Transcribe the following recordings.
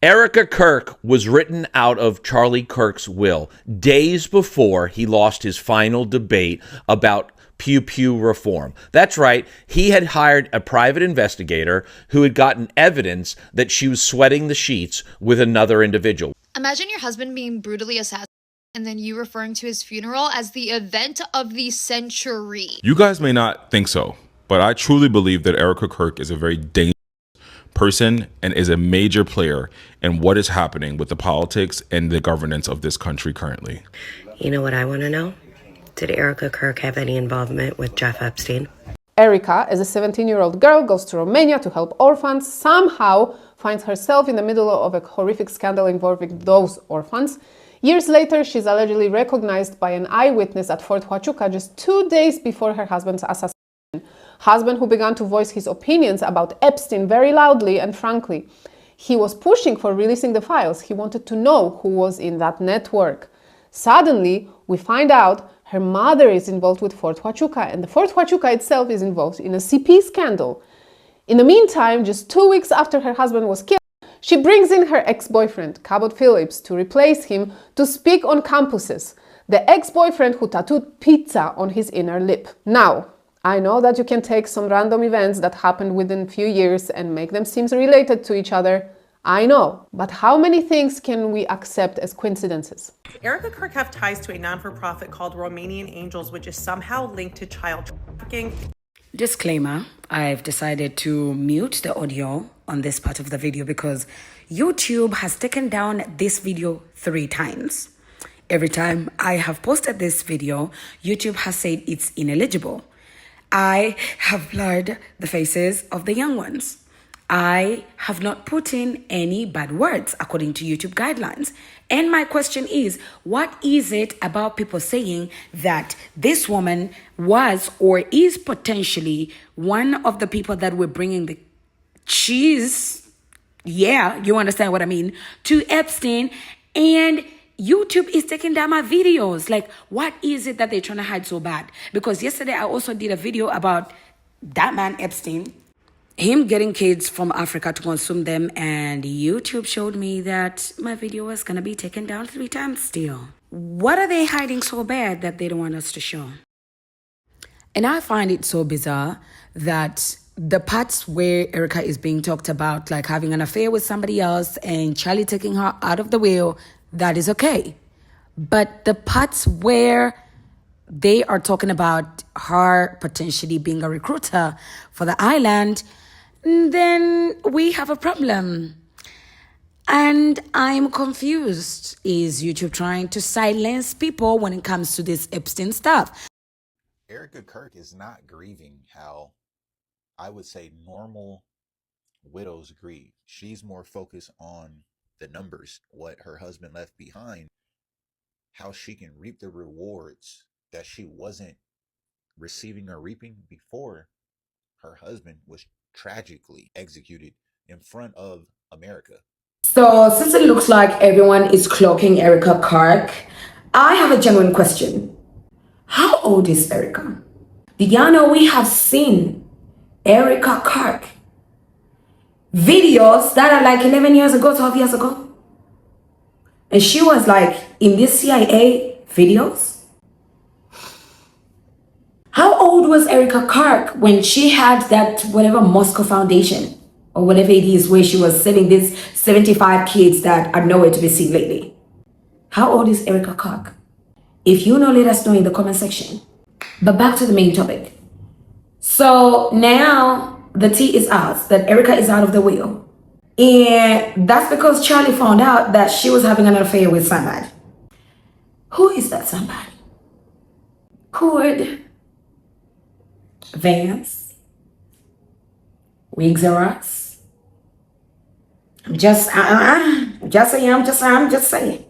Erika Kirk was written out of Charlie Kirk's will days before he lost his final debate about pew pew reform. That's right, he had hired a private investigator who had gotten evidence that she was sweating the sheets with another individual. Imagine your husband being brutally assassinated and then you referring to his funeral as the event of the century. You guys may not think so, but I truly believe that Erika Kirk is a very dangerous person and is a major player in what is happening with the politics and the governance of this country currently. You know what I want to know? Did Erika Kirk have any involvement with Jeff Epstein? Erika, as a 17-year-old girl, goes to Romania to help orphans, somehow finds herself in the middle of a horrific scandal involving those orphans. Years later, she's allegedly recognized by an eyewitness at Fort Huachuca just 2 days before her husband's assassination. Husband who began to voice his opinions about Epstein very loudly and frankly. He was pushing for releasing the files. He wanted to know who was in that network. Suddenly, we find out her mother is involved with Fort Huachuca, and the Fort Huachuca itself is involved in a CP scandal. In the meantime, just 2 weeks after her husband was killed, she brings in her ex-boyfriend, Cabot Phillips, to replace him to speak on campuses. The ex-boyfriend who tattooed pizza on his inner lip. Now, I know that you can take some random events that happened within a few years and make them seem related to each other. I know, but how many things can we accept as coincidences? Erika Kirk have ties to a non-for-profit called Romanian Angels, which is somehow linked to child trafficking. Disclaimer, I've decided to mute the audio on this part of the video because YouTube has taken down this video 3 times. Every time I have posted this video, YouTube has said it's ineligible. I have blurred the faces of the young ones. I have not put in any bad words according to YouTube guidelines. And my question is, what is it about people saying that this woman was or is potentially one of the people that were bringing the cheese, yeah, you understand what I mean, to Epstein, and YouTube is taking down my videos? Like, what is it that they're trying to hide so bad? Because yesterday I also did a video about that man Epstein, him getting kids from Africa to consume them, and YouTube showed me that my video was going to be taken down 3 times still. What are they hiding so bad that they don't want us to show? And I find it so bizarre that the parts where Erika is being talked about, like having an affair with somebody else and Charlie taking her out of the will, that is okay. But the parts where they are talking about her potentially being a recruiter for the island, then we have a problem. And I'm confused. Is YouTube trying to silence people when it comes to this Epstein stuff? Erika Kirk is not grieving how I would say normal widows grieve. She's more focused on the numbers, what her husband left behind, how she can reap the rewards that she wasn't receiving or reaping before her husband was tragically executed in front of America. So since it looks like everyone is cloaking Erika Kirk, I have a genuine question. How old is Erika? Do y'all know we have seen Erika Kirk videos that are like 11 years ago, 12 years ago? And she was like in these CIA videos. How old was Erika Kirk when she had that whatever Moscow Foundation or whatever it is where she was saving these 75 kids that are nowhere to be seen lately? How old is Erika Kirk? If you know, let us know in the comment section. But back to the main topic. So now the tea is out that Erika is out of the will. And that's because Charlie found out that she was having an affair with somebody. Who is that somebody? Could Vance, Wigs or Us? I'm just saying.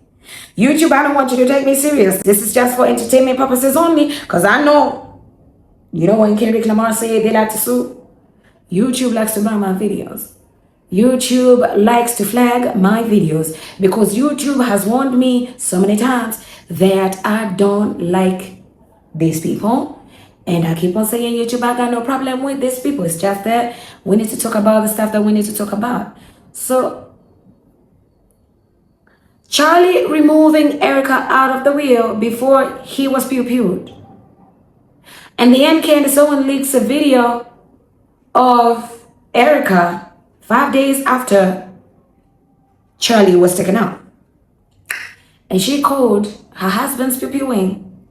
YouTube, I don't want you to take me serious. This is just for entertainment purposes only, because I know, you know when Kendrick Lamar said they like to sue? YouTube likes to ban my videos. YouTube likes to flag my videos because YouTube has warned me so many times that I don't like these people. And I keep on saying, YouTube, I got no problem with these people. It's just that we need to talk about the stuff that we need to talk about. So Charlie removing Erika out of the wheel before he was pew-pewed. And then Candace Owens leaks a video of Erika 5 days after Charlie was taken out. And she called her husband's pew-pewing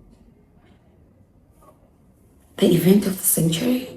the event of the century.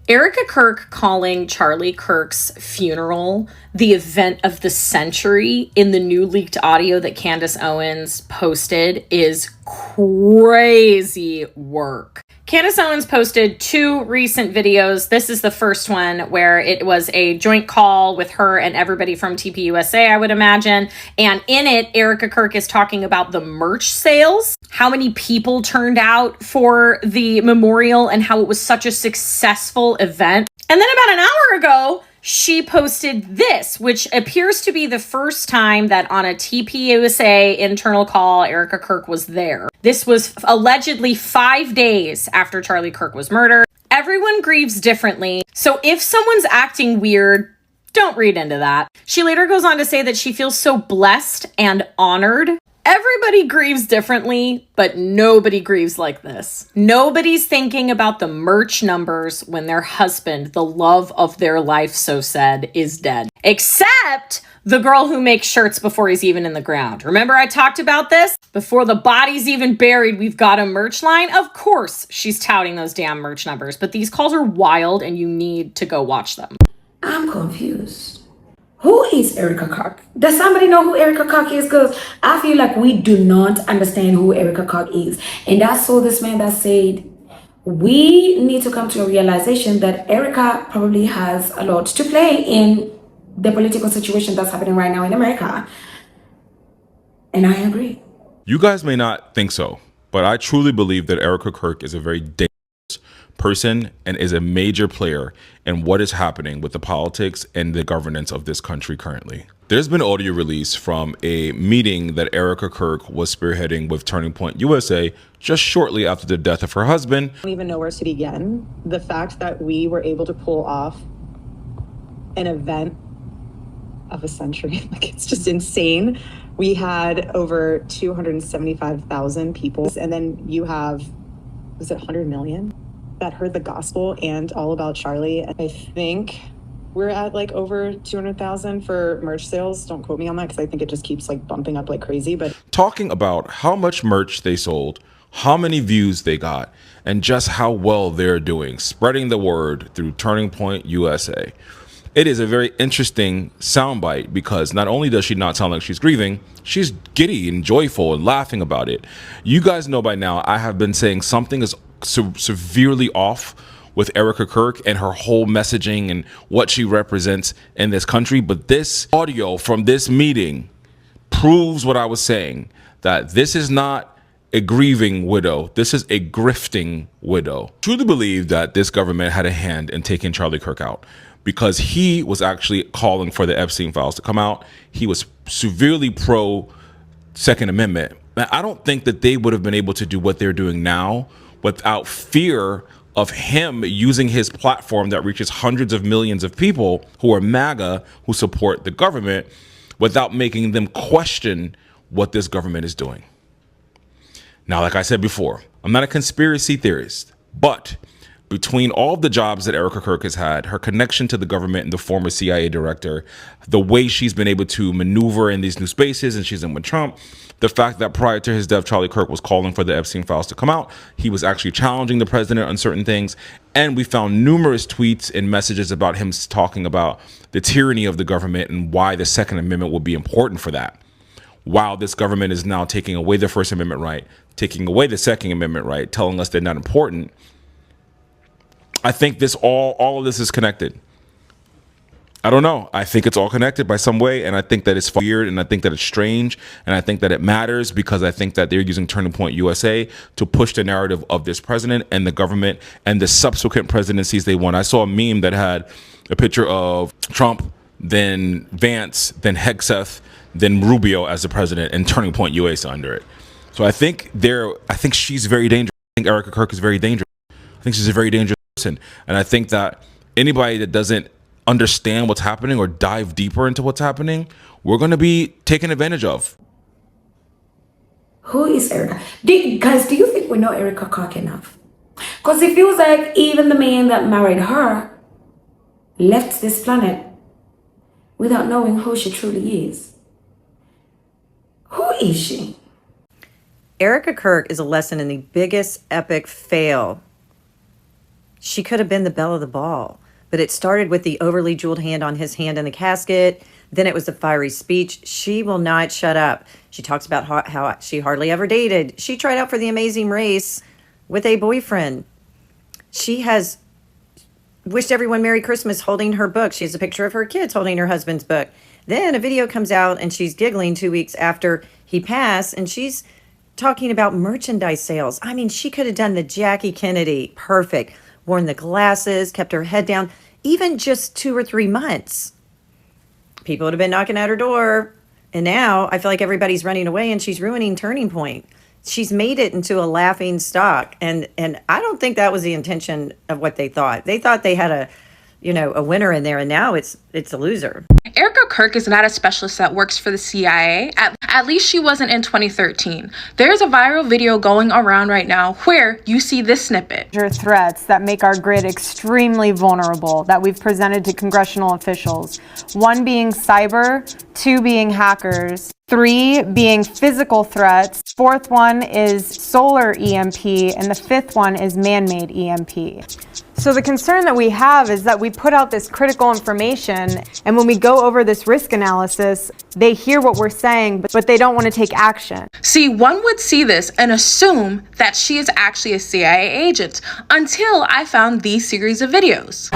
Erika Kirk calling Charlie Kirk's funeral the event of the century in the new leaked audio that Candace Owens posted is crazy work. Candace Owens posted 2 recent videos. This is the first one where it was a joint call with her and everybody from TPUSA, I would imagine. And in it, Erika Kirk is talking about the merch sales, how many people turned out for the memorial and how it was such a successful event. And then about an hour ago, she posted this, which appears to be the first time that on a TPUSA internal call, Erika Kirk was there. This was allegedly 5 days after Charlie Kirk was murdered. Everyone grieves differently, so if someone's acting weird, don't read into that. She later goes on to say that she feels so blessed and honored. Everybody grieves differently, but nobody grieves like this. Nobody's thinking about the merch numbers when their husband, the love of their life, so said, is dead. Except the girl who makes shirts before he's even in the ground. Remember I talked about this? Before the body's even buried, we've got a merch line. Of course she's touting those damn merch numbers, but these calls are wild and you need to go watch them. I'm confused. Who is Erika Kirk? Does somebody know who Erika Kirk is? Because I feel like we do not understand who Erika Kirk is. And I saw this man that said, we need to come to a realization that Erika probably has a lot to play in the political situation that's happening right now in America. And I agree. You guys may not think so, but I truly believe that Erika Kirk is a very dangerous person and is a major player in what is happening with the politics and the governance of this country currently. There's been audio release from a meeting that Erika Kirk was spearheading with Turning Point USA just shortly after the death of her husband. I don't even know where to begin. The fact that we were able to pull off an event of a century, like, it's just insane. We had over 275,000 people, and then you have, was it 100 million that heard the gospel and all about Charlie? I think we're at like over 200,000 for merch sales. Don't quote me on that because I think it just keeps like bumping up like crazy. But talking about how much merch they sold, how many views they got, and just how well they're doing, spreading the word through Turning Point USA. It is a very interesting soundbite because not only does she not sound like she's grieving, she's giddy and joyful and laughing about it. You guys know by now I have been saying something is severely off with Erika Kirk and her whole messaging and what she represents in this country. But this audio from this meeting proves what I was saying, that this is not a grieving widow. This is a grifting widow. I truly believe that this government had a hand in taking Charlie Kirk out, because he was actually calling for the Epstein files to come out. He was severely pro Second Amendment. Now, I don't think that they would have been able to do what they're doing now without fear of him using his platform that reaches hundreds of millions of people who are MAGA, who support the government, without making them question what this government is doing. Now, like I said before, I'm not a conspiracy theorist, but between all of the jobs that Erika Kirk has had, her connection to the government and the former CIA director, the way she's been able to maneuver in these new spaces, and she's in with Trump, the fact that prior to his death, Charlie Kirk was calling for the Epstein files to come out. He was actually challenging the president on certain things. And we found numerous tweets and messages about him talking about the tyranny of the government and why the Second Amendment would be important for that. While this government is now taking away the First Amendment right, taking away the Second Amendment right, telling us they're not important. I think this all of this is connected. I don't know. I think it's all connected by some way, and I think that it's weird, and I think that it's strange, and I think that it matters because I think that they're using Turning Point USA to push the narrative of this president and the government and the subsequent presidencies they won. I saw a meme that had a picture of Trump, then Vance, then Hegseth, then Rubio as the president, and Turning Point USA under it. So I think she's very dangerous. I think Erika Kirk is very dangerous. I think she's a very dangerous person, and I think that anybody that doesn't understand what's happening or dive deeper into what's happening, we're going to be taken advantage of. Who is Erika? Guys, do you think we know Erika Kirk enough? Because it feels like even the man that married her left this planet without knowing who she truly is. Who is she? Erika Kirk is a lesson in the biggest epic fail. She could have been the belle of the ball, but it started with the overly jeweled hand on his hand in the casket. Then it was the fiery speech. She will not shut up. She talks about how she hardly ever dated. She tried out for the Amazing Race with a boyfriend. She has wished everyone Merry Christmas holding her book. She has a picture of her kids holding her husband's book. Then a video comes out and she's giggling 2 weeks after he passed, and she's talking about merchandise sales. I mean, she could have done the Jackie Kennedy. Perfect. Worn the glasses, kept her head down, even just 2 or 3 months. People would have been knocking at her door. And now I feel like everybody's running away and she's ruining Turning Point. She's made it into a laughing stock. And I don't think that was the intention of what they thought. They thought they had a winner in there, and now it's a loser. Erika Kirk is not a specialist that works for the CIA. At least she wasn't in 2013. There's a viral video going around right now where you see this snippet. Threats that make our grid extremely vulnerable that we've presented to congressional officials. 1 being cyber, 2 being hackers, 3 being physical threats, 4th one is solar EMP, and the 5th one is man-made EMP. So the concern that we have is that we put out this critical information, and when we go over this risk analysis, they hear what we're saying, but they don't want to take action. See, one would see this and assume that she is actually a CIA agent until I found these series of videos.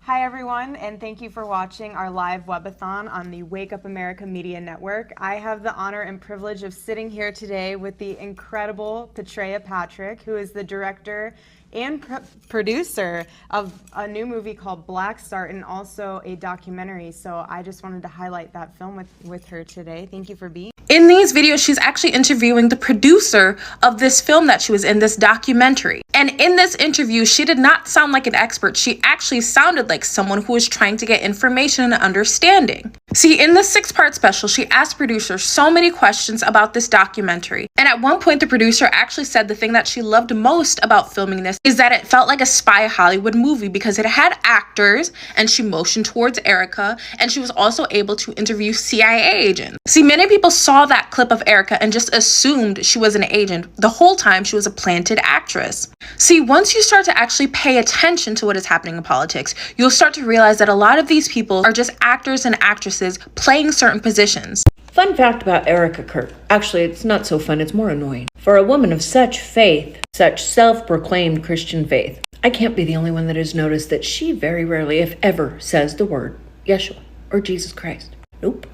Hi everyone, and thank you for watching our live webathon on the Wake Up America Media Network. I have the honor and privilege of sitting here today with the incredible Petrea Patrick, who is the director and producer of a new movie called Black Start, and also a documentary. So I just wanted to highlight that film with her today. Thank you for being here. In these videos, she's actually interviewing the producer of this film that she was in, this documentary. And in this interview, she did not sound like an expert. She actually sounded like someone who was trying to get information and understanding. See, in this 6-part special, she asked producers so many questions about this documentary. And at one point, the producer actually said the thing that she loved most about filming this is that it felt like a spy Hollywood movie because it had actors, and she motioned towards Erika, and she was also able to interview CIA agents. See, many people saw that clip of Erika and just assumed she was an agent the whole time she was a planted actress. See, once you start to actually pay attention to what is happening in politics, you'll start to realize that a lot of these people are just actors and actresses playing certain positions. Fun fact about Erika Kirk. Actually, it's not so fun, it's more annoying. For a woman of such faith, such self-proclaimed Christian faith, I can't be the only one that has noticed that she very rarely, if ever, says the word Yeshua or Jesus Christ. Nope.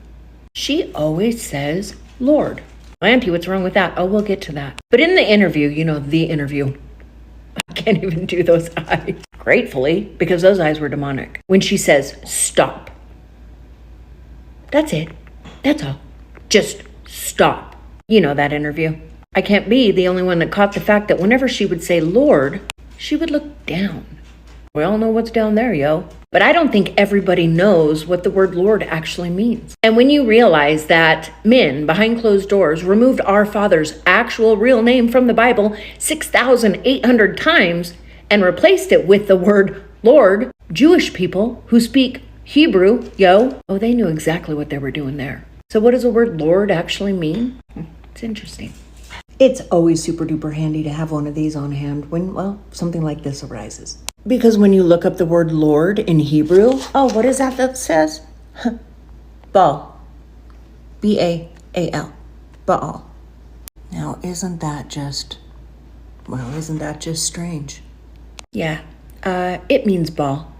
She always says Lord. Auntie, what's wrong with that? Oh, we'll get to that. But in the interview, the interview, I can't even do those eyes. Gratefully, because those eyes were demonic. When she says, stop. That's it. That's all. Just stop. You know that interview. I can't be the only one that caught the fact that whenever she would say Lord, she would look down. We all know what's down there, yo. But I don't think everybody knows what the word Lord actually means. And when you realize that men behind closed doors removed our Father's actual real name from the Bible 6,800 times and replaced it with the word Lord, Jewish people who speak Hebrew, they knew exactly what they were doing there. So what does the word Lord actually mean? It's interesting. It's always super duper handy to have one of these on hand when, something like this arises. Because when you look up the word Lord in Hebrew, what is that says? Baal. B-A-A-L. Baal. Now, isn't that just strange? Yeah, it means Baal.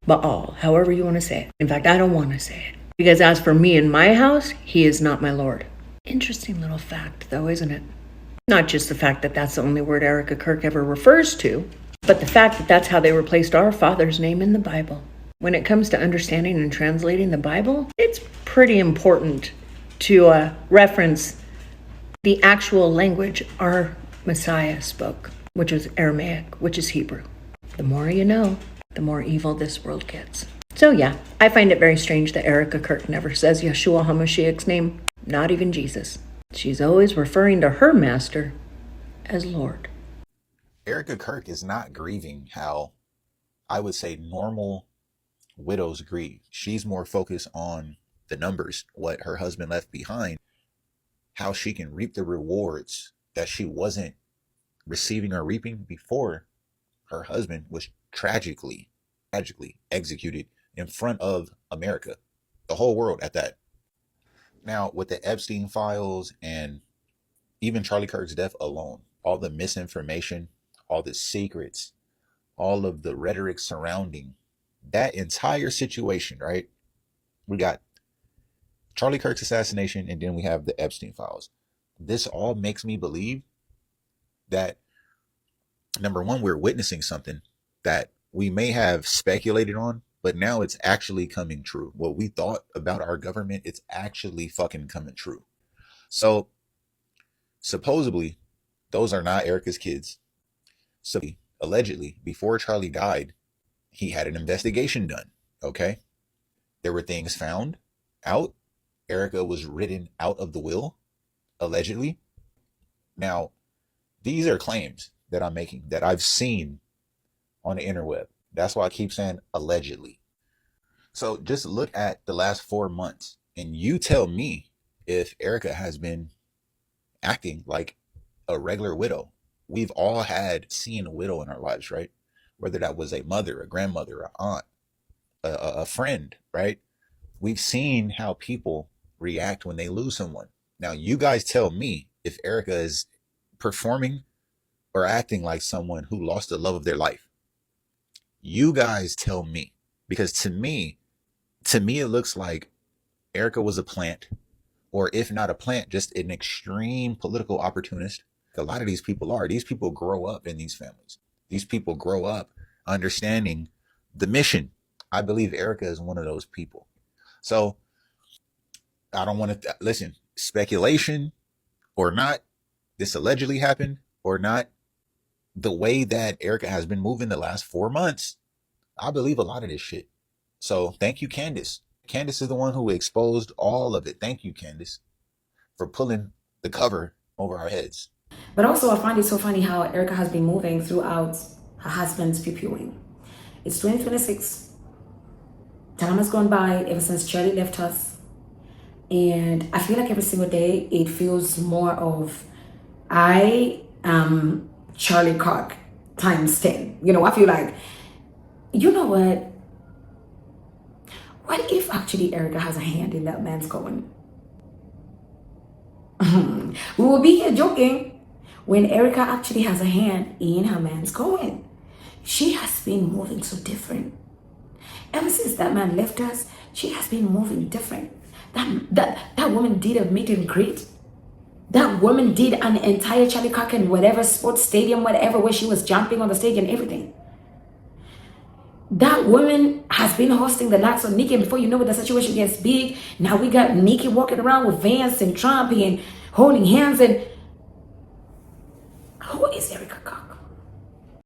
Baal, however you want to say it. In fact, I don't want to say it. Because as for me and my house, he is not my Lord. Interesting little fact, though, isn't it? Not just the fact that that's the only word Erika Kirk ever refers to, but the fact that that's how they replaced our Father's name in the Bible. When it comes to understanding and translating the Bible, it's pretty important to reference the actual language our Messiah spoke, which was Aramaic, which is Hebrew. The more you know, the more evil this world gets. So yeah, I find it very strange that Erika Kirk never says Yeshua HaMashiach's name, not even Jesus. She's always referring to her master as Lord. Erika Kirk is not grieving how I would say normal widows grieve. She's more focused on the numbers, what her husband left behind, how she can reap the rewards that she wasn't receiving or reaping before her husband was tragically executed in front of America, the whole world at that. Now, with the Epstein files and even Charlie Kirk's death alone, all the misinformation, all the secrets, all of the rhetoric surrounding that entire situation, right? We got Charlie Kirk's assassination, and then we have the Epstein files. This all makes me believe that, number one, we're witnessing something that we may have speculated on, but now it's actually coming true. What we thought about our government, it's actually fucking coming true. So supposedly, those are not Erika's kids. So allegedly, before Charlie died, he had an investigation done. Okay. There were things found out. Erika was written out of the will, allegedly. Now, these are claims that I'm making that I've seen on the interweb. That's why I keep saying allegedly. So just look at the last 4 months and you tell me if Erika has been acting like a regular widow. We've all seen a widow in our lives, right? Whether that was a mother, a grandmother, an aunt, a friend, right? We've seen how people react when they lose someone. Now, you guys tell me if Erika is performing or acting like someone who lost the love of their life. You guys tell me, because to me, it looks like Erika was a plant, or if not a plant, just an extreme political opportunist. A lot of these people are. These people grow up in these families. These people grow up understanding the mission. I believe Erika is one of those people. So I don't want to listen, speculation or not, this allegedly happened or not, the way that Erika has been moving the last 4 months, I believe a lot of this shit. So thank you, Candace. Candace is the one who exposed all of it. Thank you, Candace, for pulling the cover over our heads. But also, I find it so funny how Erika has been moving throughout her husband's poo-pooing. It's 2026. Time has gone by ever since Charlie left us. And I feel like every single day, it feels more of, I am Charlie Kirk times 10. You know, I feel like, you know what? What if actually Erika has a hand in that man's going? We will be here joking when Erika actually has a hand in her man's going. She has been moving so different. Ever since that man left us, she has been moving different. That woman did a meet and greet. That woman did an entire Charlie Kirk and whatever sports stadium, whatever, where she was jumping on the stage and everything. That woman has been hosting the likes of Nikki, and before you know it, the situation gets big. Now we got Nikki walking around with Vance and Trump and holding hands, and